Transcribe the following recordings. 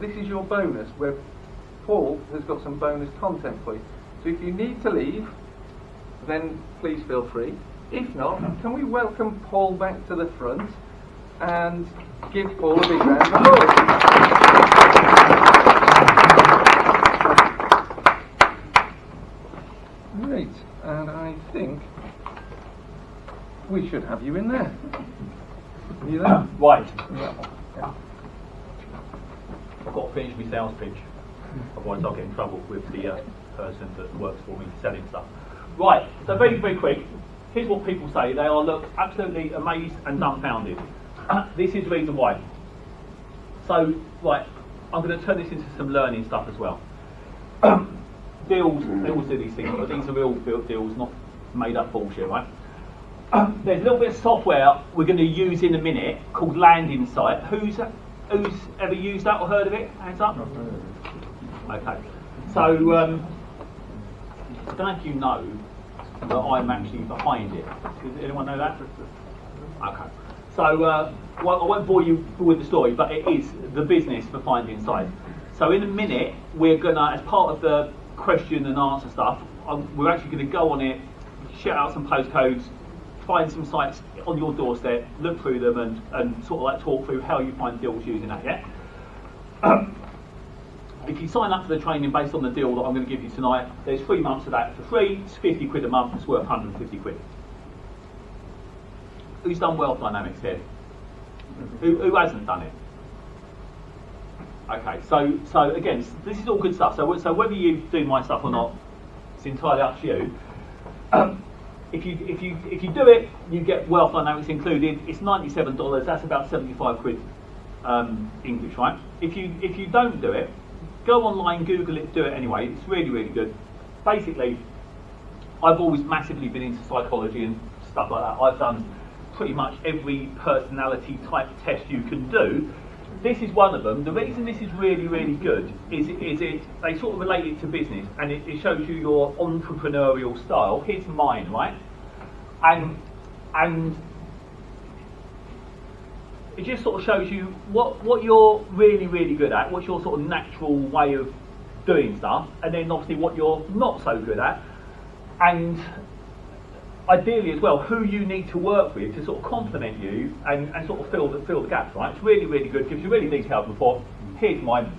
This is your bonus, where Paul has got some bonus content for you. So if you need to leave, then please feel free. If not, can we welcome Paul back to the front and give Paul a big round of applause. Great, and I think we should have you in there. Are you there? Right. Yeah. I've got to finish my sales pitch, otherwise I'll get in trouble with the person that works for me selling stuff. Right, so very, very quick. Here's what people say. They are, look, absolutely amazed and dumbfounded. This is the reason why. So, right, I'm going to turn this into some learning stuff as well. Deals, they always do these things, but these are real deals, not made up bullshit, right? There's a little bit of software we're going to use in a minute called Land Insight. Who's ever used that or heard of it? Hands up. Okay. So, I don't know if you know that I'm actually behind it. Does anyone know that? Okay. So, well, I won't bore you with the story, but it is the business for Find Insight. So in a minute, we're going to, as part of the question and answer stuff, we're actually going to go on it, shout out some postcodes, find some sites on your doorstep, look through them and sort of like talk through how you find deals using that, yeah? If you sign up for the training based on the deal that I'm going to give you tonight, there's 3 months of that for free. It's 50 quid a month, it's worth 150 quid. Who's done wealth dynamics here? Who hasn't done it? Okay, so again, this is all good stuff. So whether you do my stuff or not, it's entirely up to you. If you do it, you get wealth dynamics included. It's $97. That's about 75 quid English, right? If you don't do it, go online, Google it, do it anyway. It's really, really good. Basically, I've always massively been into psychology and stuff like that. I've done pretty much every personality type test you can do. This is one of them. The reason this is really, really good is they sort of relate it to business, and it shows you your entrepreneurial style. Here's mine, right? And it just sort of shows you what you're really, really good at, what's your sort of natural way of doing stuff, and then obviously what you're not so good at, and ideally as well who you need to work with to sort of complement you and sort of fill the gaps, right? It's really, really good, gives you really detailed report. Here's mine.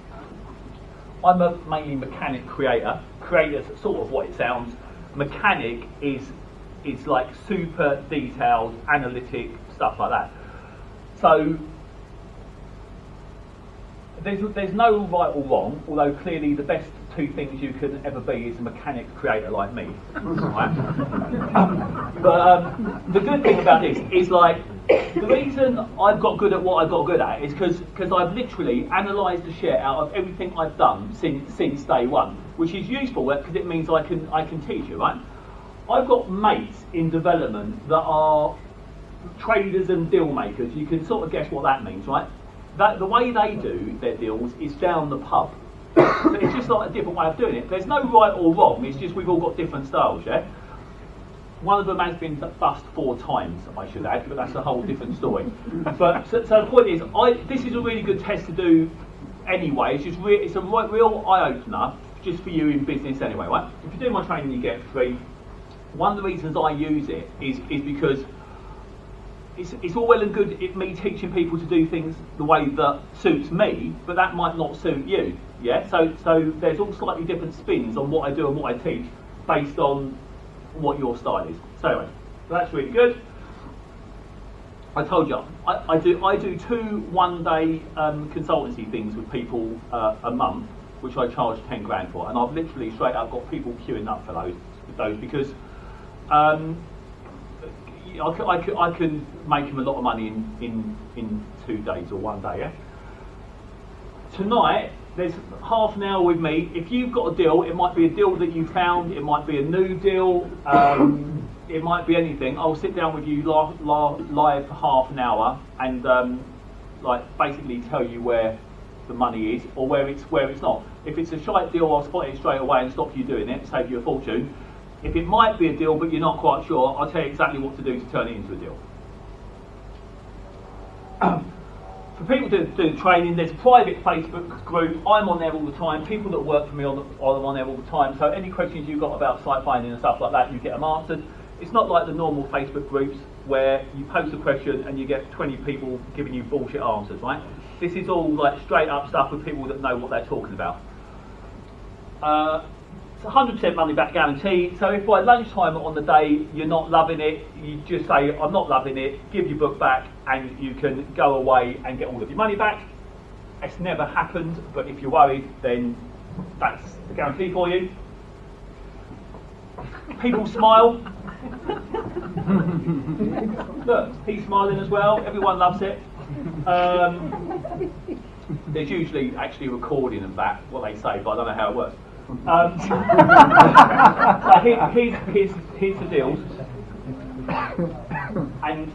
I'm a mainly mechanic creator. Creator's sort of what it sounds. Mechanic is like super detailed, analytic stuff like that. So there's no right or wrong, although clearly the best 2 things you can ever be is a mechanic creator like me. Right? But the good thing about this is, like, the reason I've got good at what I've got good at is because I've literally analysed the shit out of everything I've done since day one, which is useful because it means I can teach you, right? I've got mates in development that are traders and deal makers. You can sort of guess what that means, right? That the way they do their deals is down the pub. So it's just like a different way of doing it. There's no right or wrong, it's just we've all got different styles, yeah? One of them has been bust 4 times, I should add, but that's a whole different story. But so the point is, this is a really good test to do anyway. It's just it's a real eye-opener just for you in business anyway, right? If you do my training, you get free. One of the reasons I use it is because it's all well and good me teaching people to do things the way that suits me, but that might not suit you. Yeah, so there's all slightly different spins on what I do and what I teach based on what your style is. So anyway, that's really good. I told you I do 2 1-day consultancy things with people a month, which I charge 10 grand for, and I've literally straight up got people queuing up for those because I can make them a lot of money in 2 days or 1 day. Yeah. Tonight there's half an hour with me. If you've got a deal, it might be a deal that you found, it might be a new deal, it might be anything. I'll sit down with you live for half an hour and like basically tell you where the money is or where it's not. If it's a shite deal, I'll spot it straight away and stop you doing it, save you a fortune. If it might be a deal but you're not quite sure, I'll tell you exactly what to do to turn it into a deal. For people doing training, there's a private Facebook group. I'm on there all the time. People that work for me are on there all the time. So any questions you've got about site finding and stuff like that, you get them answered. It's not like the normal Facebook groups where you post a question and you get 20 people giving you bullshit answers, right? This is all like straight up stuff with people that know what they're talking about. It's 100% money back guarantee. So if by lunchtime on the day you're not loving it, you just say, I'm not loving it, give your book back, and you can go away and get all of your money back. It's never happened, but if you're worried, then that's the guarantee for you. People smile. Look, he's smiling as well. Everyone loves it. There's usually actually a recording of that, what they say, but I don't know how it works. So here's the deals, and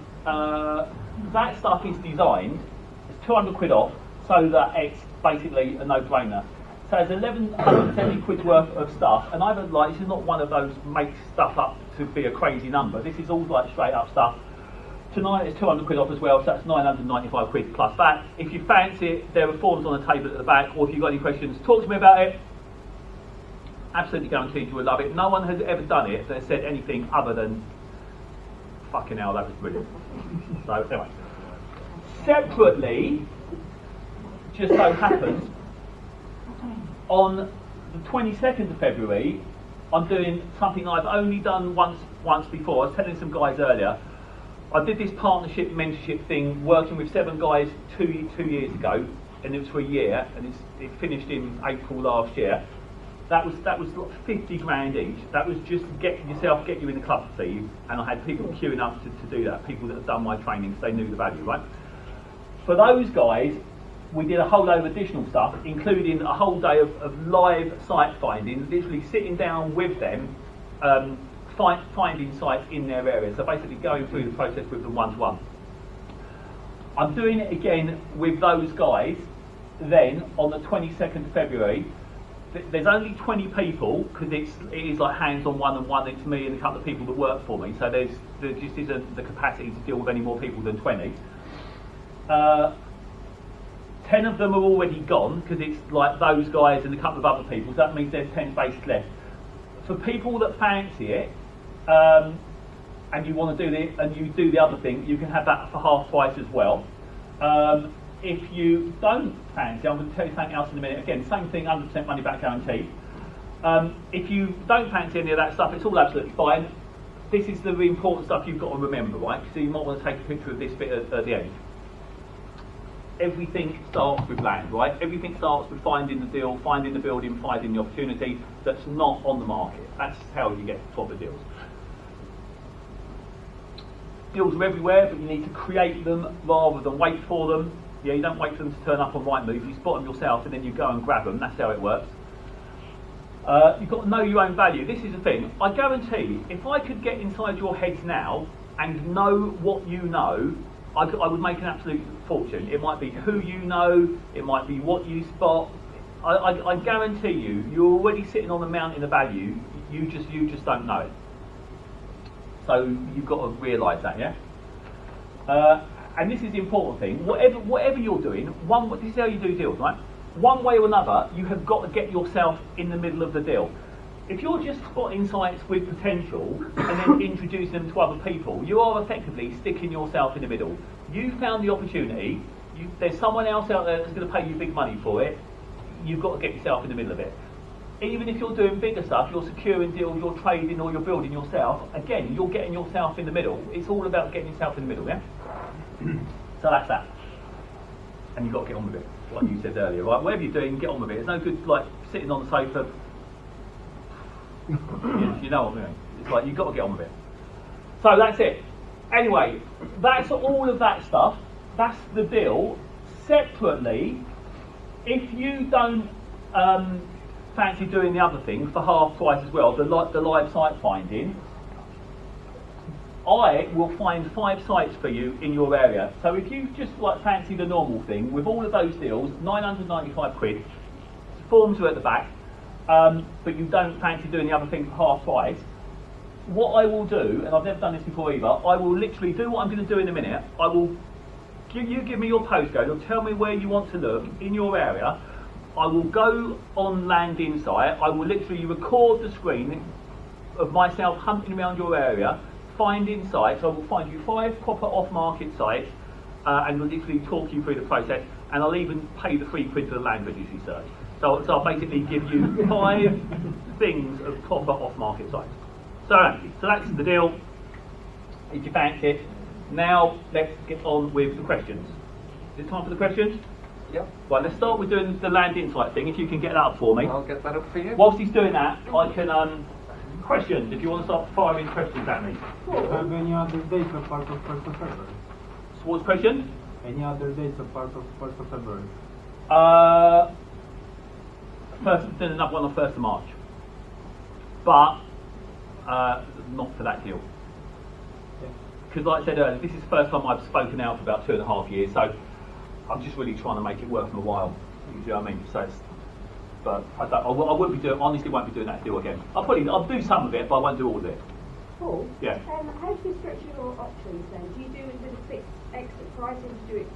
that stuff is designed. It's 200 quid off, so that it's basically a no-brainer. So there's 1,170 quid worth of stuff, and I've like this is not one of those make stuff up to be a crazy number. This is all like straight up stuff. Tonight it's 200 quid off as well, so that's 995 quid plus that. If you fancy it, there are forms on the table at the back, or if you've got any questions, talk to me about it. Absolutely guaranteed you will love it. No one has ever done it that said anything other than fucking hell, that was brilliant. So anyway, separately, just so happens, on the 22nd of February, I'm doing something I've only done once before. I was telling some guys earlier. I did this partnership mentorship thing working with 7 guys two years ago, and it was for a year, and it finished in April last year. That was like 50 grand each. That was just get you in the club fee, and I had people queuing up to do that, people that have done my training because they knew the value, right? For those guys, we did a whole load of additional stuff, including a whole day of live site finding, literally sitting down with them, finding sites in their area. So basically going through the process with them one-to-one. I'm doing it again with those guys then on the 22nd of February. There's only 20 people because it is like hands-on one-on-one. It's me and a couple of people that work for me, so there just isn't the capacity to deal with any more people than 20. 10 of them are already gone because it's like those guys and a couple of other people, so that means there's 10 spaces left. For people that fancy it, and you want to do it and you do the other thing, you can have that for half price as well. If you don't fancy, I'm going to tell you something else in a minute. Again, same thing, 100% money back guarantee. If you don't fancy any of that stuff, it's all absolutely fine. This is the really important stuff you've got to remember, right? So you might want to take a picture of this bit at the end. Everything starts with land, right? Everything starts with finding the deal, finding the building, finding the opportunity that's not on the market. That's how you get proper deals. Deals are everywhere, but you need to create them rather than wait for them. Yeah, you don't wait for them to turn up on Rightmove. You spot them yourself and then you go and grab them. That's how it works. You've got to know your own value. This is the thing. I guarantee, if I could get inside your heads now and know what you know, I would make an absolute fortune. It might be who you know, it might be what you spot. I guarantee you're already sitting on the mountain of value. You just don't know it. So you've got to realise that, yeah. And this is the important thing. Whatever you're doing, this is how you do deals, right? One way or another, you have got to get yourself in the middle of the deal. If you're just spotting sites with potential and then introducing them to other people, you are effectively sticking yourself in the middle. You found the opportunity, there's someone else out there that's going to pay you big money for it, you've got to get yourself in the middle of it. Even if you're doing bigger stuff, you're securing deals, you're trading or you're building yourself, again, you're getting yourself in the middle. It's all about getting yourself in the middle, yeah? So that's that. And you've got to get on with it, like you said earlier, right? Whatever you're doing, get on with it. It's no good like sitting on the sofa. You know what I mean? It's like you've got to get on with it. So that's it. Anyway, that's all of that stuff. That's the deal. Separately, if you don't fancy doing the other thing for half price as well, the live site finding, I will find 5 sites for you in your area. So if you just like fancy the normal thing, with all of those deals, 995 quid, forms are at the back, but you don't fancy doing the other thing for half price, what I will do, and I've never done this before either, I will literally do what I'm going to do in a minute. I will you give me your postcode or tell me where you want to look in your area. I will go on Land Insight. I will literally record the screen of myself hunting around your area, finding sites. I will find you 5 proper off-market sites, and will literally talk you through the process. And I'll even pay the £3 for the land registry search. So I'll basically give you 5 things of proper off-market sites. So that's the deal. If you fancy it, now let's get on with the questions. Is it time for the questions? Yep. Right, let's start with doing the Land Insight thing. If you can get that up for me. I'll get that up for you. Whilst he's doing that, I can questions. If you want to start firing questions at me. Have any other dates apart of 1st of February? So what's the question? Any other dates apart of 1st of February? Then another one on 1st of March. But not for that deal. Because like I said earlier, this is the first time I've spoken out for about 2.5 years, so I'm just really trying to make it worth my while. You see what I mean? So it's, but I won't be doing, honestly won't be doing that deal again. I'll do some of it, but I won't do all of it. Paul? Yeah. How do you structure your options then? Do you do it with a fixed exit price, or do you do it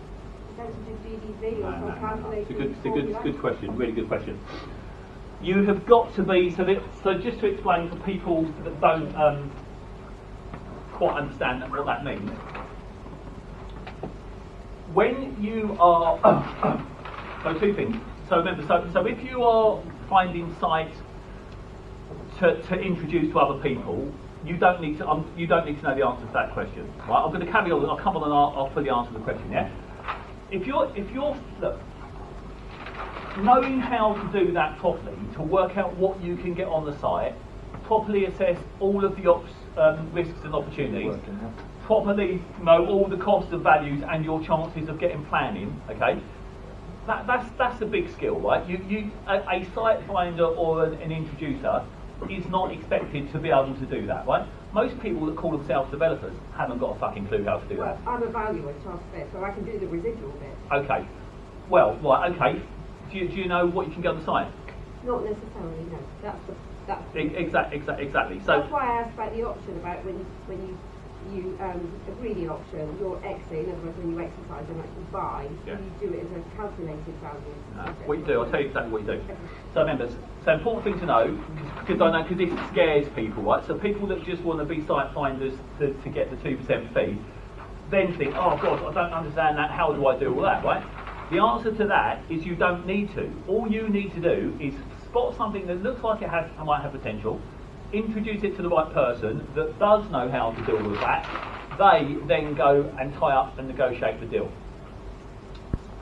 percentage of GDV or some calculated? It's a good question, really good question. You have got to be, so just to explain for people that don't quite understand what that means. When you are, so 2 things. So remember, so if you are finding sites to introduce to other people, you don't need to know the answer to that question. Right? I'm going to carry on. I'll come on and I'll fully answer the question. Yeah. If you're look, knowing how to do that properly, to work out what you can get on the site, properly assess all of the risks and opportunities, properly know all the costs and values and your chances of getting planning. Okay. That's a big skill, right? A site finder or an introducer is not expected to be able to do that, right? Most people that call themselves developers haven't got a fucking clue how to do that. I'm a valuer, so I can do the residual bit. Okay. Well, right, okay. Do you know what you can get on the site? Not necessarily, no. That's Exactly. So that's why I asked about the option, about when you agree the option, your exit, in other words, when you exercise and actually buy, Yeah. you do it as a calculated value. what you do, I'll tell you exactly what you do. So remember, so important thing to know, because this scares people, right? So people that just want to be site finders to get the 2% fee, then think, oh God, I don't understand that, how do I do all that, right? The answer to that is you don't need to. All you need to do is spot something that looks like it might have potential, introduce it to the right person that does know how to deal with that. They then go and tie up and negotiate the deal.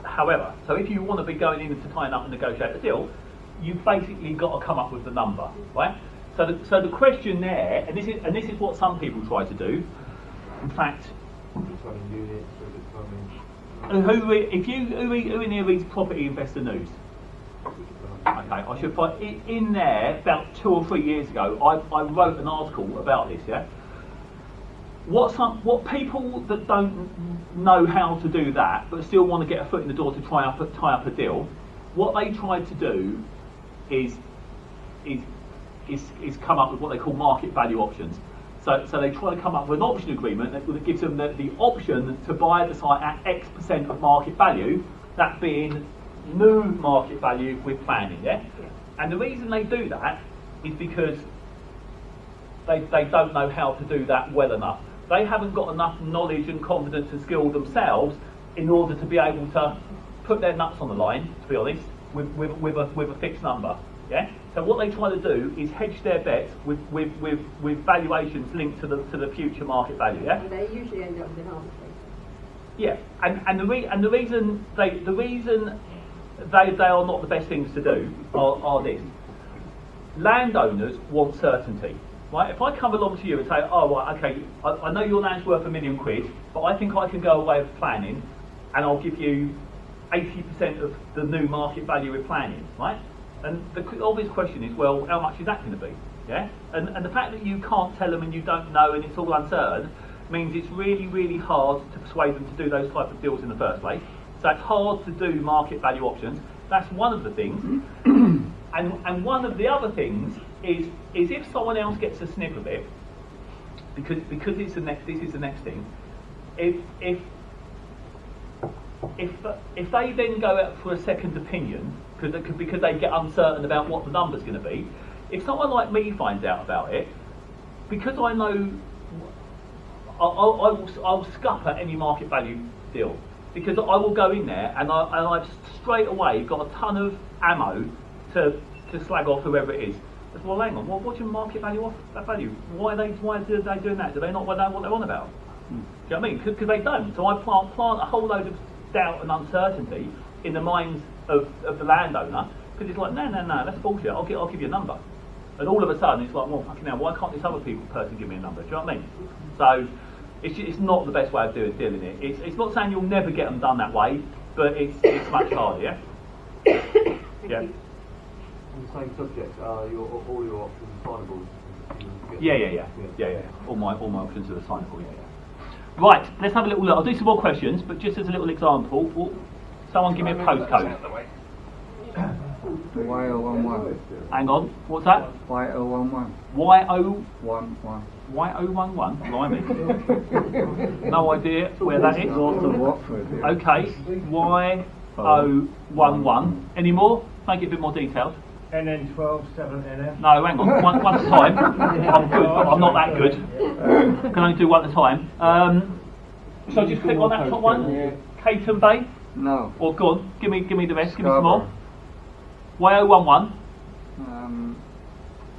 However, so if you want to be going in to tie up and negotiate the deal, you've basically got to come up with the number, right? So the question there, and this is what some people try to do. In fact, who in here reads Property Investor News? Okay, I should find in there about 2 or 3 years ago. I wrote an article about this. Yeah. What people that don't know how to do that but still want to get a foot in the door to tie up a deal, what they try to do is come up with what they call market value options. So they try to come up with an option agreement that gives them the option to buy the site at X% of market value, that being new market value with planning, yeah? And the reason they do that is because they don't know how to do that well enough. They haven't got enough knowledge and confidence and skill themselves in order to be able to put their nuts on the line, to be honest, with a fixed number, yeah? So what they try to do is hedge their bets with valuations linked to the future market value, yeah? And they usually end up with an arbitrage. Yeah, and the reason they are not the best things to do are this. Landowners want certainty, right? If I come along to you and say, oh right, okay, I know your land's worth £1 million, but I think I can go away with planning, and I'll give you 80% of the new market value with planning, right? And the obvious question is, well, how much is that going to be? Yeah, and the fact that you can't tell them and you don't know and it's all uncertain means it's really, really hard to persuade them to do those type of deals in the first place. So it's hard to do market value options. That's one of the things. and one of the other things is if someone else gets a sniff of it, because this is the next thing. If if they then go out for a second opinion because they get uncertain about what the number's going to be, if someone like me finds out about it, because I know, I'll scupper any market value deal, because I will go in there and I've straight away got a ton of ammo to slag off whoever it is. But, well, hang on, what's your market value off that value? Why are they doing that? Do they not know what they're on about? Do you know what I mean? Because they don't. So I plant a whole load of doubt and uncertainty in the minds of the landowner, because it's like, no, that's bullshit. I'll give you a number. And all of a sudden it's like, well, fucking hell, why can't this other person give me a number? Do you know what I mean? So it's not the best way of dealing it. It's not saying you'll never get them done that way, but it's much harder, yeah? Yeah. On the same subject, all your options assignable? Yeah. All my options are assignable, yeah. Right, let's have a little look. I'll do some more questions, but just as a little example, someone give me a postcode. Y011. Hang on, what's that? Y011. Y011. 11. Blimey. No idea where that is. North of Watford. Yeah. Okay, Y011. Any more? Make it a bit more detailed. NN12 7NF. No, hang on. One at a time. I'm good, but I'm not that good. Can only do one at a time. So just click on that top one. Yeah. Caton Bay. No. Or go on. Give me the rest. Give me some Scarborough. more. Y011.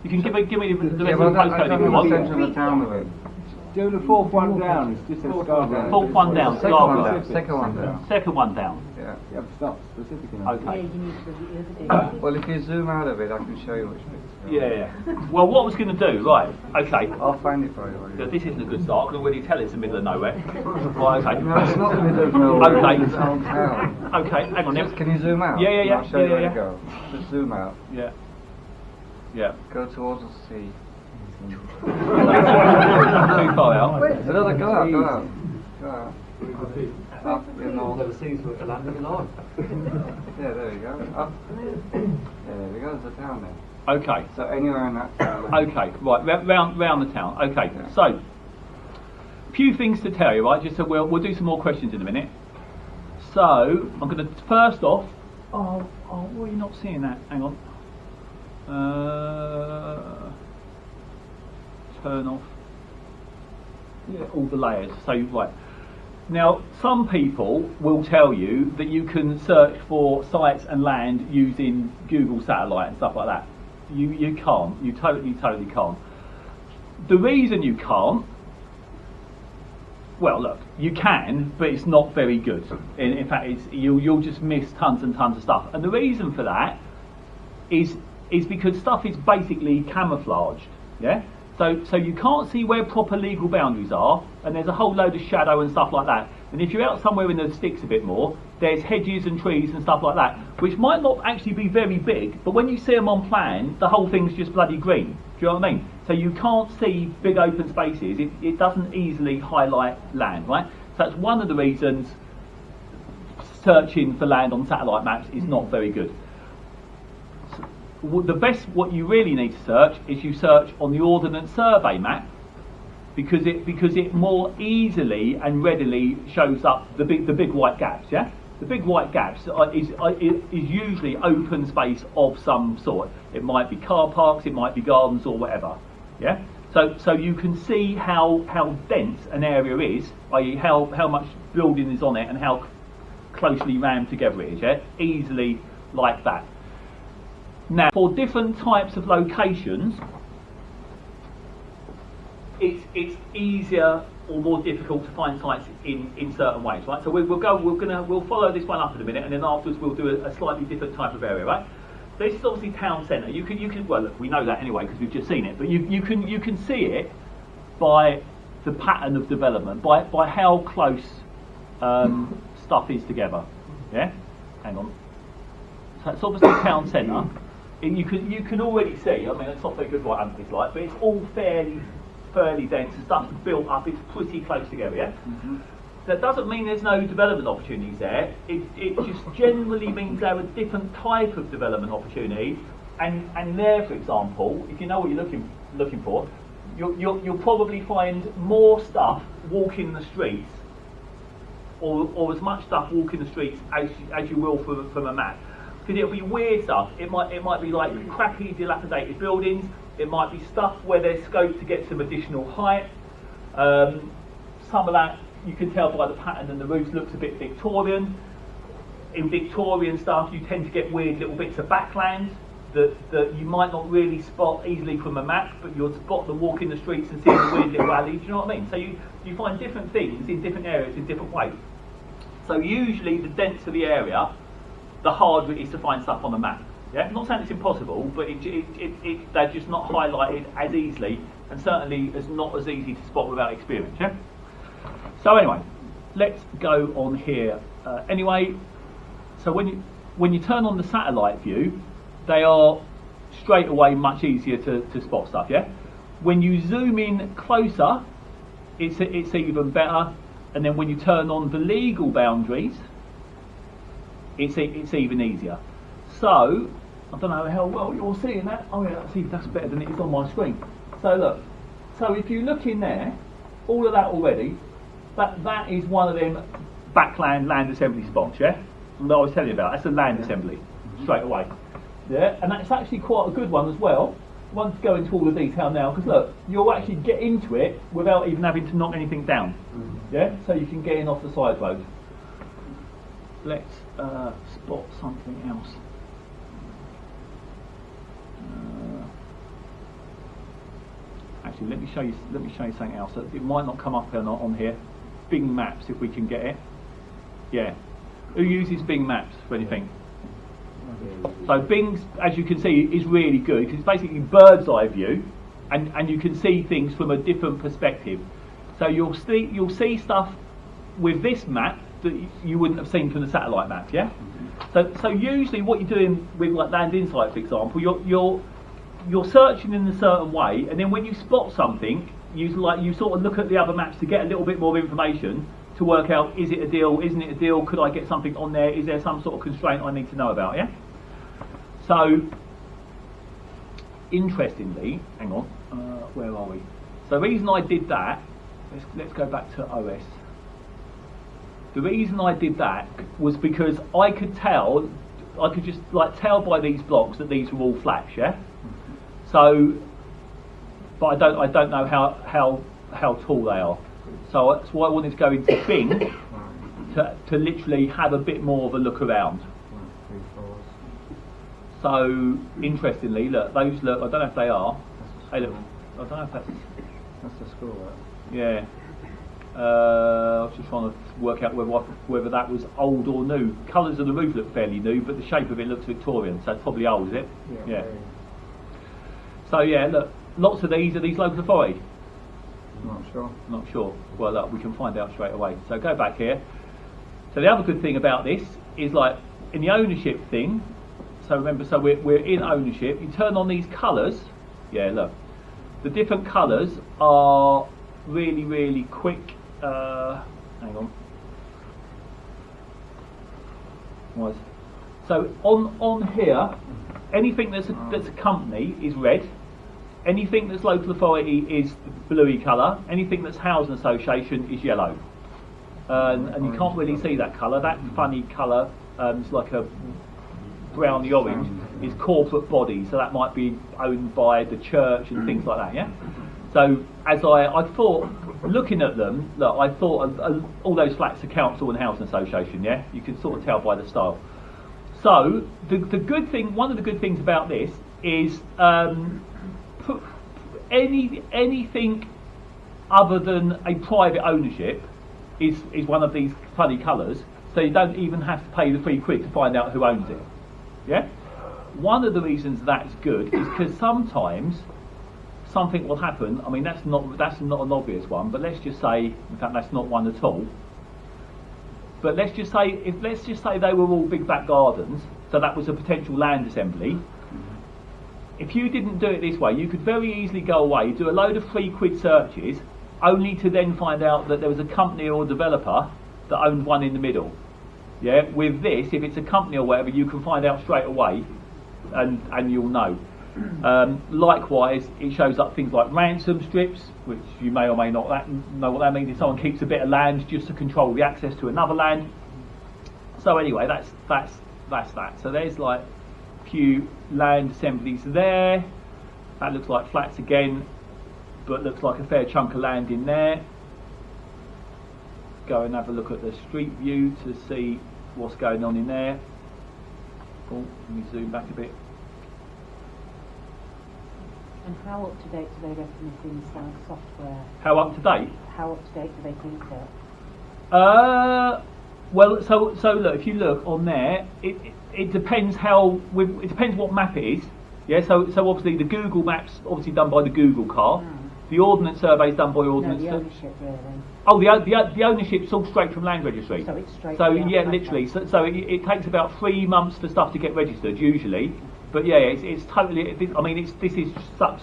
You can give me the rest of the I postcode if don't you know the want. centre of the town of it. Do the fourth one down. It's just a Scarborough. Fourth one down. Second one Scarborough. down. Second one down. Second one down. Yeah. You have to start specifically. Okay. Well, if you zoom out of it, I can show you which bits. Yeah. Well, what I was going to do, right? Okay. I'll find it for you. So this isn't a good start. I can already tell it's the middle of nowhere. Right. Okay. No, it's not the middle of nowhere. Okay. It's old town. Okay. Hang on. Just, can you zoom out? Yeah. I'll show you where Yeah. to go. Just zoom out. Yeah. Yeah. Go towards the sea. Too far out. Another go out. Go out. Up, you know. Never seen a land in life. Yeah, there you go. Up. Yeah, there we go. There's a town there. Okay. So anywhere in that town. Okay. Right. Round the town. Okay. Yeah. So, a few things to tell you, right? Just so we'll do some more questions in a minute. So I'm going to first off. Oh, why are you not seeing that? Hang on. Turn off. Yeah, all the layers. So right. Now, some people will tell you that you can search for sites and land using Google Satellite and stuff like that. You can't. You totally can't. The reason you can't, well, look, you can, but it's not very good. In fact, you'll just miss tons and tons of stuff. And the reason for that is because stuff is basically camouflaged. Yeah. So you can't see where proper legal boundaries are, and there's a whole load of shadow and stuff like that. And if you're out somewhere in the sticks a bit more, there's hedges and trees and stuff like that, which might not actually be very big, but when you see them on plan, the whole thing's just bloody green. Do you know what I mean? So you can't see big open spaces. It doesn't easily highlight land, right? So that's one of the reasons searching for land on satellite maps is not very good. What you really need to search is you search on the Ordnance Survey map, because it more easily and readily shows up the big white gaps. Yeah, the big white gaps is usually open space of some sort. It might be car parks, it might be gardens or whatever. Yeah, so you can see how dense an area is, i.e. how much building is on it and how closely rammed together it is. Yeah, easily like that. Now, for different types of locations, it's easier or more difficult to find sites in certain ways, right? So we'll follow this one up in a minute, and then afterwards we'll do a slightly different type of area, right? This is obviously town centre. You can well, look, we know that anyway because we've just seen it, but you can see it by the pattern of development, by how close stuff is together. Yeah, hang on. So it's obviously town centre. You can already see. I mean, it's not very good what it's like, but it's all fairly dense. The stuff's built up. It's pretty close together. Yeah. Mm-hmm. That doesn't mean there's no development opportunities there. It just generally means there are different type of development opportunity. And there, for example, if you know what you're looking for, you'll probably find more stuff walking the streets or as much stuff walking the streets as you will from a map. Because it'll be weird stuff. It might be like crappy, dilapidated buildings. It might be stuff where there's scope to get some additional height. Some of that you can tell by the pattern, and the roof looks a bit Victorian. In Victorian stuff, you tend to get weird little bits of backland that you might not really spot easily from a map, but you'll spot them walking the streets and seeing the weird little alleys. Do you know what I mean? So you find different things in different areas in different ways. So usually, the denser the area, the harder it is to find stuff on the map. Yeah, I'm not saying it's impossible, but they're just not highlighted as easily, and certainly not as easy to spot without experience. Yeah. So anyway, let's go on here. Anyway, so when you turn on the satellite view, they are straight away much easier to spot stuff. Yeah. When you zoom in closer, it's even better, and then when you turn on the legal boundaries, it's even easier. So I don't know how well you're seeing that. Oh yeah, see, that's better than it is on my screen. So look, so if you look in there, all of that already, that is one of them backland land assembly spots, yeah? That I was telling you about. That's a land assembly, straight away. Yeah, and that's actually quite a good one as well. I won't go into all the detail now, because look, you'll actually get into it without even having to knock anything down. Yeah, so you can get in off the side road. Let's spot something else. Actually, let me show you something else. It might not come up on here. Bing Maps, if we can get it. Yeah. Who uses Bing Maps for anything? So Bing, as you can see, is really good because it's basically bird's eye view, and you can see things from a different perspective. So you'll see stuff with this map that you wouldn't have seen from the satellite map. Yeah. So usually what you're doing with like Land Insight, for example, you're searching in a certain way, and then when you spot something, you sort of look at the other maps to get a little bit more information to work out, is it a deal, isn't it a deal, could I get something on there, is there some sort of constraint I need to know about, yeah? So, interestingly, hang on, where are we? So the reason I did that, let's go back to OS. The reason I did that was because I could just tell by these blocks that these were all flats, yeah? So, but I don't know how tall they are. So that's why I wanted to go into Bing to literally have a bit more of a look around. So interestingly, look, I don't know if they are. Hey, look, I don't know if that's the school, right? Yeah. I was just trying to work out whether that was old or new. Colours of the roof look fairly new, but the shape of it looks Victorian, so it's probably old, is it? Yeah. So yeah, look, lots of these. Are these local authority? Not sure. Well, look, we can find out straight away. So go back here. So the other good thing about this is, like, in the ownership thing, so remember, so we're in ownership, you turn on these colours, yeah, look, the different colours are really, really quick. Hang on. So on here, anything that's a company is red. Anything that's local authority is bluey colour. Anything that's housing association is yellow. And you can't really see that colour. That funny colour, it's like a browny orange, is corporate body. So that might be owned by the church and things like that. Yeah. So as I thought, looking at them, look, I thought all those flats are council and housing association. Yeah. You can sort of tell by the style. So the good thing, one of the good things about this is. Anything other than a private ownership is one of these funny colours, so you don't even have to pay the £3 to find out who owns it. Yeah. One of the reasons that's good is because sometimes something will happen. I mean, that's not an obvious one, but let's just say, in fact, that's not one at all. But let's just say they were all big back gardens, so that was a potential land assembly. If you didn't do it this way, you could very easily go away, do a load of £3 searches, only to then find out that there was a company or a developer that owned one in the middle. Yeah. With this, if it's a company or whatever, you can find out straight away, and you'll know. Likewise, it shows up things like ransom strips, which you may or may not know what that means. If someone keeps a bit of land just to control the access to another land. So anyway, that's that. So there's like a few land assemblies there. That looks like flats again, but looks like a fair chunk of land in there. Go and have a look at the street view to see what's going on in there. Oh, let me zoom back a bit. And how up to date do they reckon this inside software? How up to date? How up to date do they think it? Well, so look, if you look on there, it depends it depends what map it is. Yeah, so obviously the Google Maps obviously done by the Google car. The Ordnance Survey is done by Ordnance. No, the ownership really. Oh, the ownership's all straight from Land Registry. So it's straight. So yeah, literally. So it takes about 3 months for stuff to get registered usually. But yeah, it's totally. I mean, this is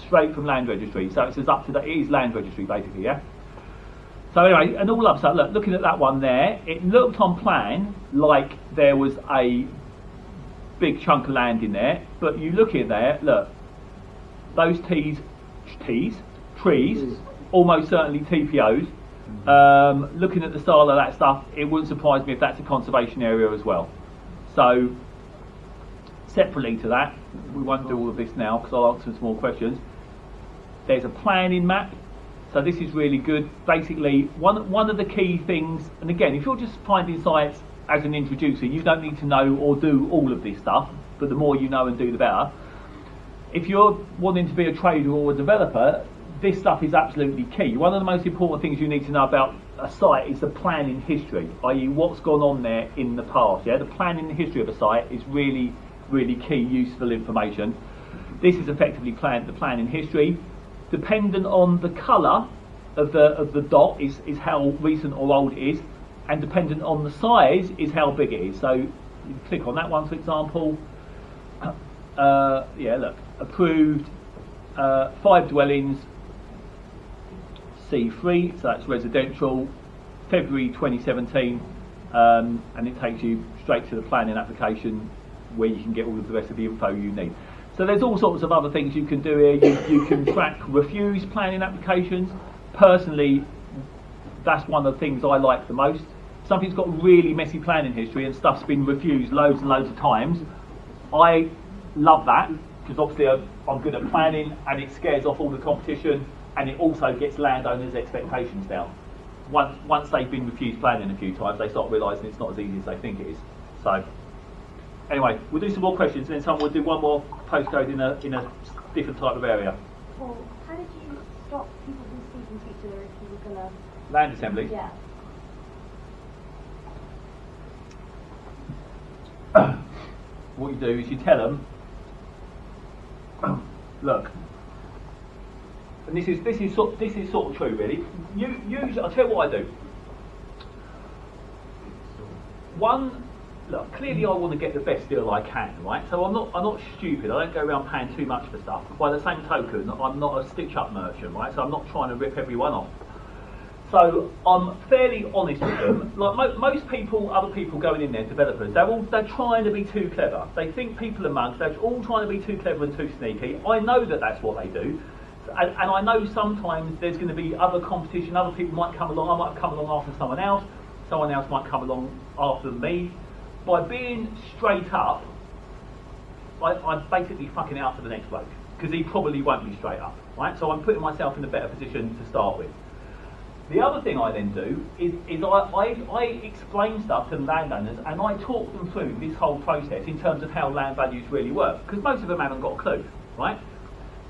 straight from Land Registry. So it's as up to date. It is Land Registry basically. Yeah. So anyway, and all up. So looking at that one there, it looked on plan like there was a big chunk of land in there. But you look in there, look, those trees, almost certainly TPOs. Looking at the style of that stuff, it wouldn't surprise me if that's a conservation area as well. So, separately to that, we won't do all of this now because I'll answer some more questions. There's a planning map, so this is really good. Basically, one of the key things, and again, if you're just finding sites as an introducer, you don't need to know or do all of this stuff, but the more you know and do, the better. If you're wanting to be a trader or a developer, this stuff is absolutely key. One of the most important things you need to know about a site is the planning history, i.e. what's gone on there in the past. Yeah, the planning history of a site is really, really key, useful information. This is effectively the planning history. Dependent on the colour of the dot is how recent or old it is, and dependent on the size is how big it is. So you click on that one, for example. Yeah, look, approved 5 dwellings. C3, so that's residential, February 2017, and it takes you straight to the planning application where you can get all of the rest of the info you need. So there's all sorts of other things you can do here. You can track refuse planning applications. Personally, that's one of the things I like the most. Something's got really messy planning history and stuff's been refused loads and loads of times. I love that because obviously I'm good at planning and it scares off all the competition. And it also gets landowners' expectations down. Once they've been refused planning a few times, they start realising it's not as easy as they think it is. So, anyway, we'll do some more questions, and then someone will do one more postcode in a different type of area. Paul, how did you stop people from speaking to each other if you were going to... Land assembly? Yeah. What you do is you tell them, look, and this is sort of true, really. Usually, I'll tell you what I do. One, look, clearly I want to get the best deal I can, right? So I'm not stupid. I don't go around paying too much for stuff. By the same token, I'm not a stitch-up merchant, right? So I'm not trying to rip everyone off. So I'm fairly honest with them. Like most people, other people going in there, developers, they're trying to be too clever. They think people are mugs. They're all trying to be too clever and too sneaky. I know that that's what they do. And I know sometimes there's going to be other competition, other people might come along, I might come along after someone else might come along after me. By being straight up, I'm basically fucking out for the next bloke, because he probably won't be straight up, right? So I'm putting myself in a better position to start with. The other thing I then do is I explain stuff to the landowners and I talk them through this whole process in terms of how land values really work, because most of them haven't got a clue, right?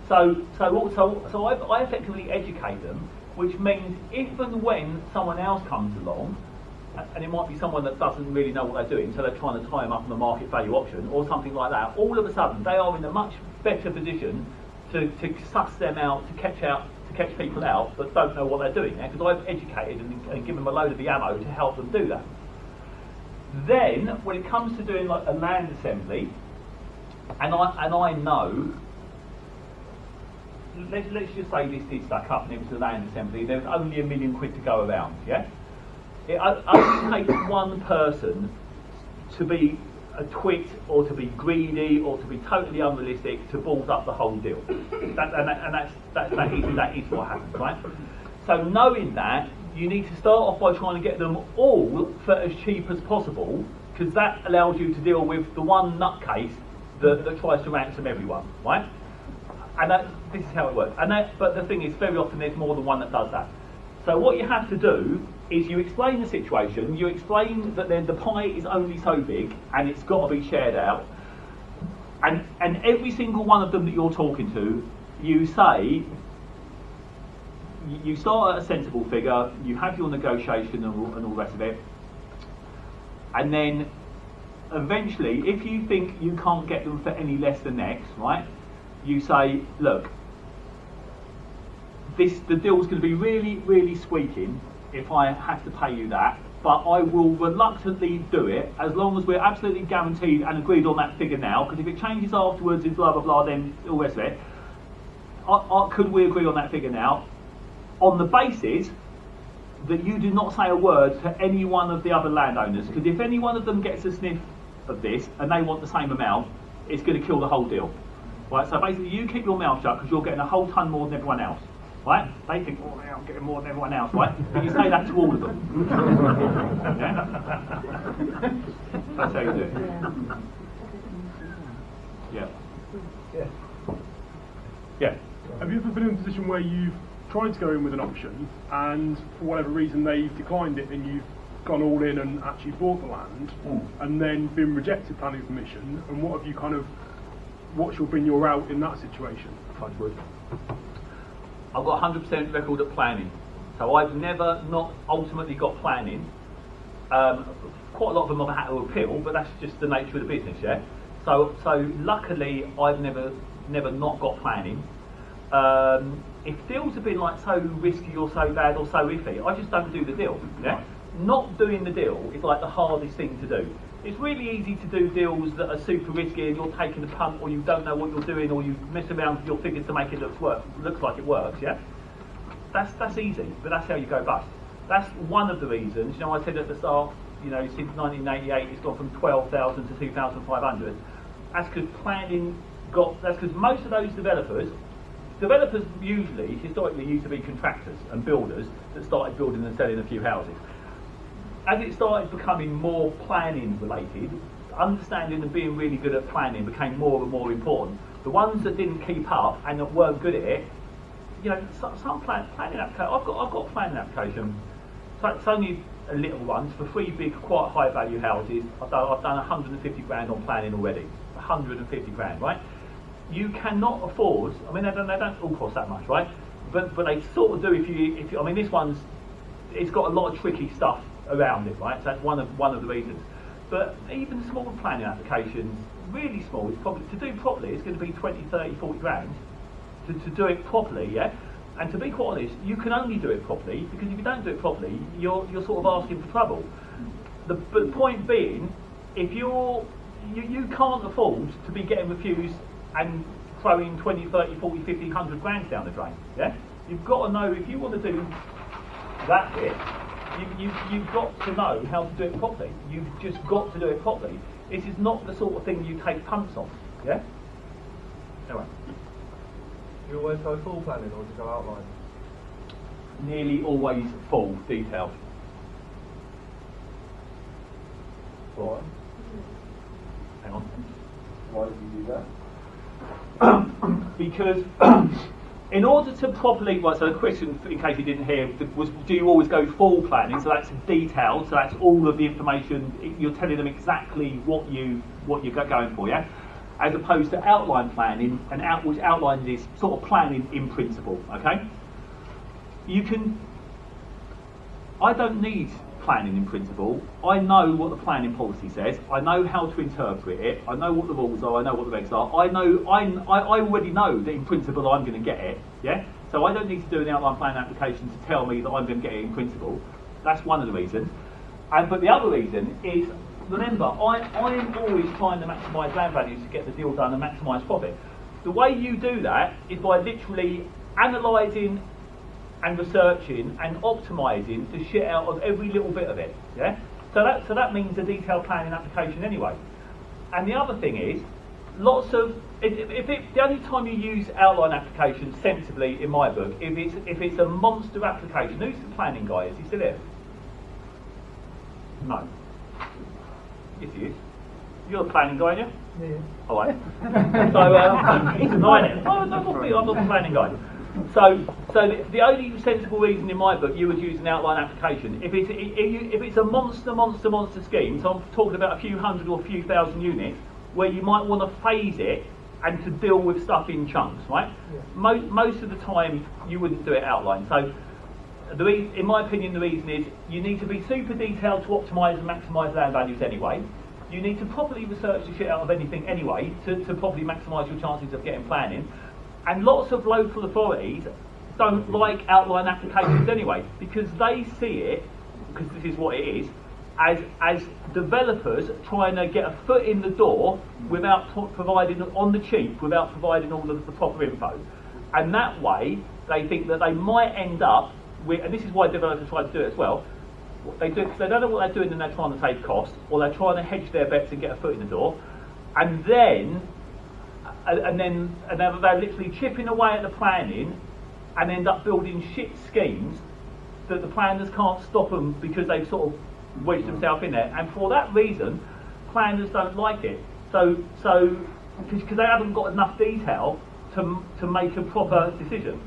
So I effectively educate them, which means if and when someone else comes along, and it might be someone that doesn't really know what they're doing, so they're trying to tie them up on a market value option or something like that, all of a sudden they are in a much better position to suss them out, to catch people out that don't know what they're doing, because I've educated and given them a load of the ammo to help them do that. Then, when it comes to doing like a land assembly, and I know, let's just say this did stack up and it was a land assembly, there was only £1 million to go around, yeah? It only takes one person to be a twit or to be greedy or to be totally unrealistic to balls up the whole deal. That is what happens, right? So knowing that, you need to start off by trying to get them all for as cheap as possible, because that allows you to deal with the one nutcase that tries to ransom everyone, right? And this is how it works. But the thing is, very often there's more than one that does that. So what you have to do is you explain the situation, you explain that then the pie is only so big and it's got to be shared out, and every single one of them that you're talking to, you say, you start at a sensible figure, you have your negotiation and all the rest of it, and then eventually, if you think you can't get them for any less than X, right, you say, look, the deal's going to be really, really squeaking if I have to pay you that, but I will reluctantly do it as long as we're absolutely guaranteed and agreed on that figure now, because if it changes afterwards and blah blah blah, then all the rest of it, could we agree on that figure now, on the basis that you do not say a word to any one of the other landowners, because if any one of them gets a sniff of this and they want the same amount, it's going to kill the whole deal. Right, so basically you keep your mouth shut because you're getting a whole ton more than everyone else. Right? They think, oh, yeah, I'm getting more than everyone else, right? But you say that to all of them. Yeah? That's how you do it. Yeah. Yeah. Yeah. Have you ever been in a position where you've tried to go in with an option and for whatever reason they've declined it and you've gone all in and actually bought the land and then been rejected planning permission, and what's been your route in that situation? I've got 100% record at planning, so I've never not ultimately got planning. Quite a lot of them I've had to appeal, but that's just the nature of the business, yeah. So luckily I've never not got planning. If deals have been like so risky or so bad or so iffy, I just don't do the deal. Yeah, not doing the deal is like the hardest thing to do. It's really easy to do deals that are super risky and you're taking a punt, or you don't know what you're doing, or you mess around with your figures to make it looks like it works. Yeah, that's easy, but that's how you go bust. That's one of the reasons. You know, I said at the start, you know, since 1988 it's gone from 12,000 to 2,500. That's because that's because most of those developers usually, historically, used to be contractors and builders that started building and selling a few houses. As it started becoming more planning related, understanding and being really good at planning became more and more important. The ones that didn't keep up and that weren't good at it, you know, some planning application. I've got a planning application. So it's only a little ones for 3 big, quite high value houses. I've done 150 grand on planning already. 150 grand, right? You cannot afford. I mean, they don't all cost that much, right? But they sort of do if you. I mean, this one's. It's got a lot of tricky stuff around it, right? So that's one of the reasons. But even small planning applications, really small, it's probably, to do properly, it's going to be 20, 30, 40 grand to do it properly, yeah? And to be quite honest, you can only do it properly because if you don't do it properly, you're sort of asking for trouble. But the point being, if you can't afford to be getting refused and throwing 20, 30, 40, 50, 100 grand down the drain, yeah? You've got to know, if you want to do that bit, you've got to know how to do it properly. You've just got to do it properly. This is not the sort of thing you take punts on, yeah? Anyway. Do you always go full planning or do you go outline? Nearly always full, detailed. Why? Hang on. Why do you do that? Because in order to properly, well, so the question, in case you didn't hear, was do you always go full planning? So that's detailed, so that's all of the information, you're telling them exactly what you're going for, yeah? As opposed to outline planning, which outlines is sort of planning in principle, okay? I don't need planning in principle. I know what the planning policy says. I know how to interpret it. I know what the rules are. I know what the regs are. I already know that in principle I'm going to get it. Yeah. So I don't need to do an outline plan application to tell me that I'm going to get it in principle. That's one of the reasons. But the other reason is, remember, I'm always trying to maximise land values to get the deal done and maximise profit. The way you do that is by literally analysing and researching and optimising the shit out of every little bit of it, yeah? So that means a detailed planning application anyway. And the other thing is, lots of the only time you use outline application sensibly in my book, if it's a monster application. Who's the planning guy? Is he still here? No. Yes, he is. You're the planning guy, yeah? Yeah. All right. So he's denying it. Oh, I'm not the planning guy. So the only sensible reason in my book you would use an outline application if it's a monster scheme. So I'm talking about a few hundred or a few thousand units where you might want to phase it and to deal with stuff in chunks, right? Yeah. Most of the time you wouldn't do it outline. So in my opinion, the reason is you need to be super detailed to optimise and maximise land values anyway. You need to properly research the shit out of anything anyway to properly maximise your chances of getting planning. And lots of local authorities don't like outline applications anyway because they see it, because this is what it is, as developers trying to get a foot in the door without providing on the cheap, without providing all of the proper info. And that way, they think that they might end up with, and this is why developers try to do it as well, they do it because they don't know what they're doing and they're trying to save costs, or they're trying to hedge their bets and get a foot in the door, and then they're literally chipping away at the planning and end up building shit schemes that the planners can't stop them because they've sort of wedged themselves in there. And for that reason, planners don't like it. So because they haven't got enough detail to make a proper decision.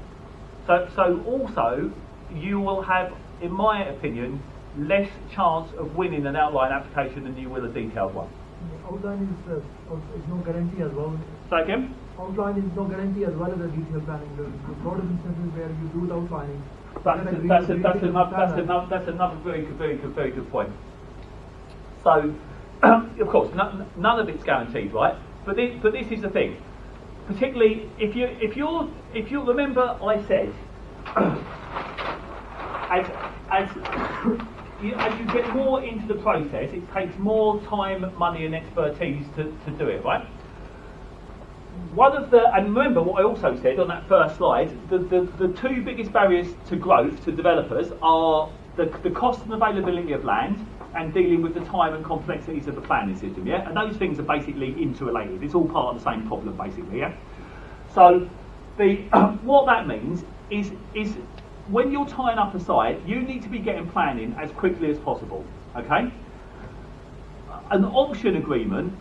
So also you will have, in my opinion, less chance of winning an outline application than you will a detailed one. Outline is no guarantee as well. Say again? Outline is no guarantee as well as a detailed planning. There's a lot of instances where you do the outlining. That's another very good point. So, of course, none of it's guaranteed, right? But this is the thing. Particularly if you remember, I said as you get more into the process, it takes more time, money, and expertise to do it, right? And remember what I also said on that first slide, the two biggest barriers to growth to developers are the cost and availability of land and dealing with the time and complexities of the planning system, yeah? And those things are basically interrelated. It's all part of the same problem, basically, yeah? So what that means is when you're tying up a site, you need to be getting planning as quickly as possible, okay? An outline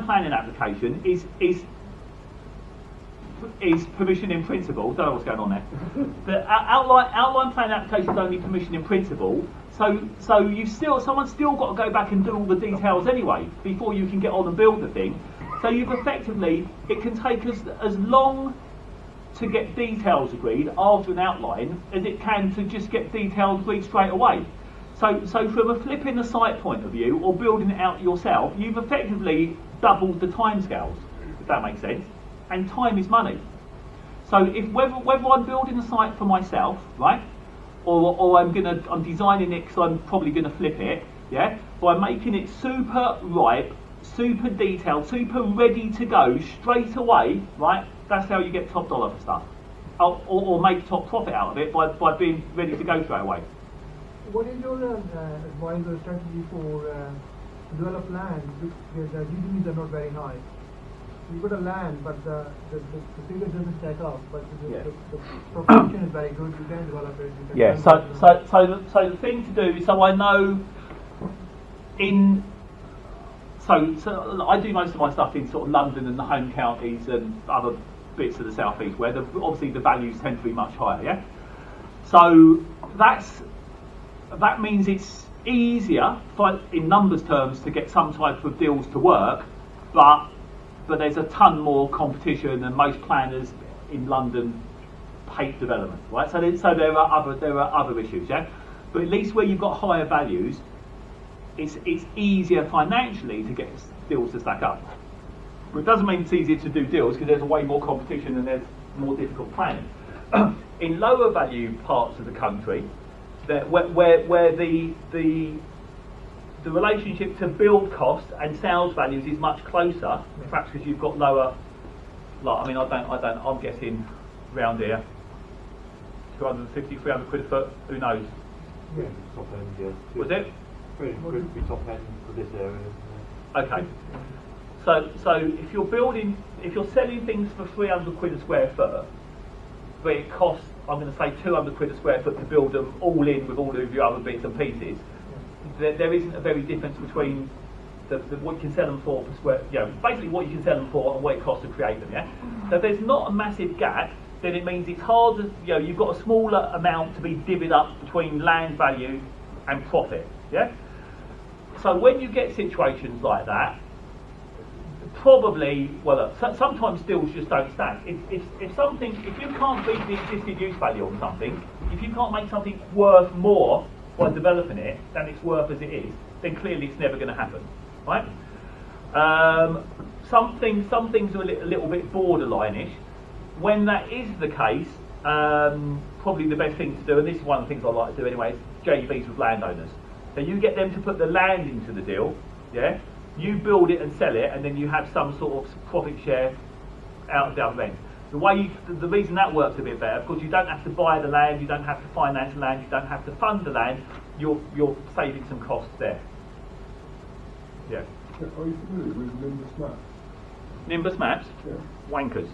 planning application is permission in principle. Don't know what's going on there. The outline planning application is only permission in principle. So someone's still got to go back and do all the details anyway before you can get on and build the thing. So it can take as long to get details agreed after an outline as it can to just get details agreed straight away. So from a flipping the site point of view or building it out yourself, you've effectively doubled the timescales, if that makes sense. And time is money. So whether I'm building a site for myself, right, or I'm designing it because I'm probably gonna flip it, yeah, by making it super ripe, super detailed, super ready to go straight away, right? That's how you get top dollar for stuff, or make top profit out of it by being ready to go straight away. What is your advice or strategy for develop land where the GDPs are not very high? You've got a land, but the figure doesn't stack up, but the proportion is very good. You can develop it. Yeah. So the thing to do is, so I know so I do most of my stuff in sort of London and the home counties and other bits of the southeast where obviously the values tend to be much higher. Yeah. So that means it's easier in numbers terms to get some type of deals to work, but there's a ton more competition and most planners in London hate development, right? So there are other issues, yeah. But at least where you've got higher values, it's easier financially to get deals to stack up. But it doesn't mean it's easier to do deals because there's way more competition and there's more difficult planning. In lower value parts of the country, where the relationship to build cost and sales values is much closer, perhaps because you've got lower. I'm guessing round here, 250, 300 quid a foot. Who knows? Yeah, top end, yeah. Was it? Pretty top end for this area. Okay. So if you're selling things for 300 quid a square foot, but it costs, I'm going to say 200 quid a square foot to build them all in with all of your other bits and pieces, there isn't a very difference between what you can sell them for per square, basically what you can sell them for and what it costs to create them, yeah? So if there's not a massive gap, then it means it's hard to, you've got a smaller amount to be divvied up between land value and profit, yeah? So when you get situations like that, probably, sometimes deals just don't stand. If you can't beat the existing use value on something, if you can't make something worth more by developing it than it's worth as it is, then clearly it's never going to happen, right? Some things are a little bit borderline-ish. When that is the case, probably the best thing to do, and this is one of the things I like to do anyway, is JVs with landowners. So you get them to put the land into the deal, yeah? You build it and sell it, and then you have some sort of profit share out of the other end. The reason that works a bit better, because you don't have to buy the land, you don't have to finance the land, you don't have to fund the land, you're saving some costs there. Yeah. Are you familiar with Nimbus Maps? Nimbus Maps? Yeah. Wankers.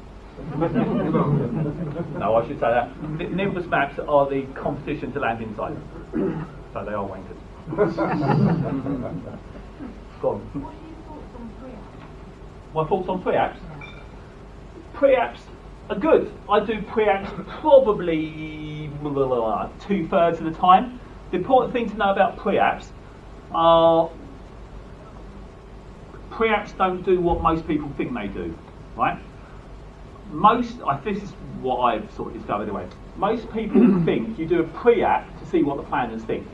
No, I should say that. Nimbus Maps are the competition to Land Insight. So they are wankers. Go on. What are your thoughts on pre-apps? My thoughts on pre-apps? Pre-apps are good. I do pre-apps probably 2/3 of the time. The important thing to know about pre-apps are pre-apps don't do what most people think they do, right? This is what I've sort of discovered anyway. Most people think you do a pre-app to see what the planners think,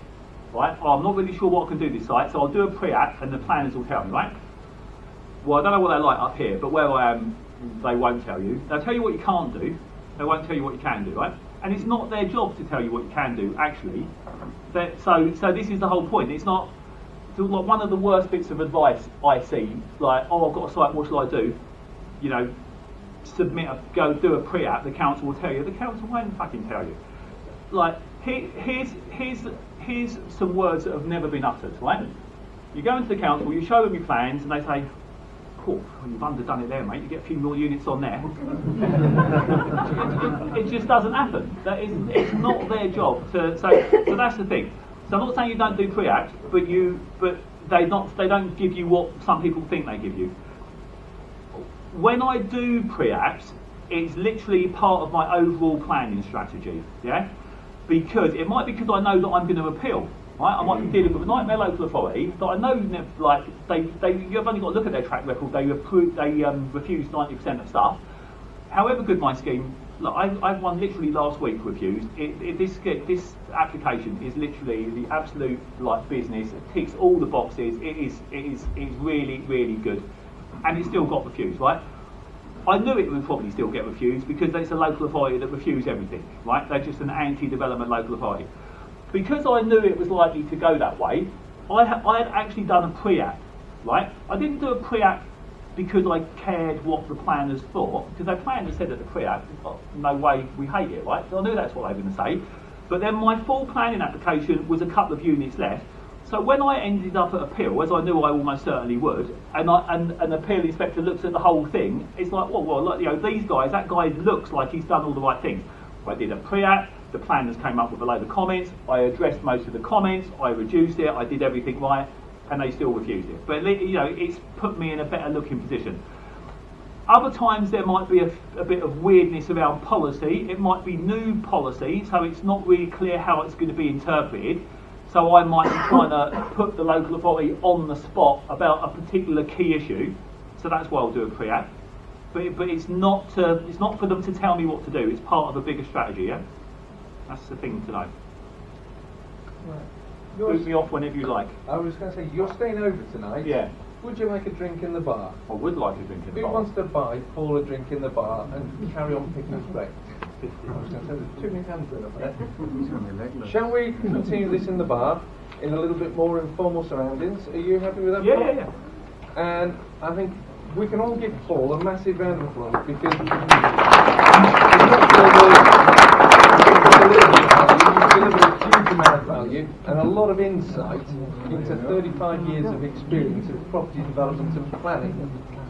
right? Oh, I'm not really sure what I can do this site, so I'll do a pre-app and the planners will tell me, right? Well, I don't know what they're like up here, but where I am, they won't tell you. They'll tell you what you can't do, they won't tell you what you can do, right? And it's not their job to tell you what you can do, actually. So this is the whole point. It's not, like, one of the worst bits of advice I see, like, oh, I've got a site, what shall I do? Go do a pre-app, the council will tell you. The council won't fucking tell you. Like, here's some words that have never been uttered, right? You go into the council, you show them your plans, and they say, cool, you've underdone it there, mate, you get a few more units on there. It just doesn't happen. It's not their job to, so that's the thing. So I'm not saying you don't do pre-apps, but they don't give you what some people think they give you. When I do pre-apps, it's literally part of my overall planning strategy, yeah? Because I know that I'm going to appeal, right? I might be dealing with a nightmare local authority that I know, like, you've only got to look at their track record, they refuse 90% of stuff. However good my scheme, look, I've won literally last week refused. This application is literally the absolute, like, business. It ticks all the boxes. It is really, really good. And it still got refused, right? I knew it would probably still get refused because it's a local authority that refuse everything, right? They're just an anti-development local authority. Because I knew it was likely to go that way, I had actually done a pre-app, right? I didn't do a pre-app because I cared what the planners thought, because their planners said at the pre-app, oh, no way, we hate it, right? So I knew that's what they were going to say. But then my full planning application was a couple of units left. So when I ended up at appeal, as I knew I almost certainly would, and an appeal inspector looks at the whole thing, it's like, well, look, these guys, that guy looks like he's done all the right things. I did a pre-app, the planners came up with a load of comments, I addressed most of the comments, I reduced it, I did everything right, and they still refused it. But it's put me in a better looking position. Other times there might be a bit of weirdness around policy. It might be new policy, so it's not really clear how it's going to be interpreted. So I might be trying to put the local authority on the spot about a particular key issue. So that's why I'll do a pre-app. But it's not for them to tell me what to do. It's part of a bigger strategy, yeah? That's the thing to know. Right. Move me off whenever you like. I was going to say, you're staying over tonight. Yeah. Would you like a drink in the bar? I would like a drink in the bar. Who wants to buy Paul a drink in the bar and carry on picking his brains? I was going to say, there's too many hands going up there. Shall we continue this in the bar in a little bit more informal surroundings? Are you happy with that? Yeah, Paul? yeah. And I think we can all give Paul a massive round of applause because he's not delivered a huge amount of value and a lot of insight into 35 years of experience of property development and planning.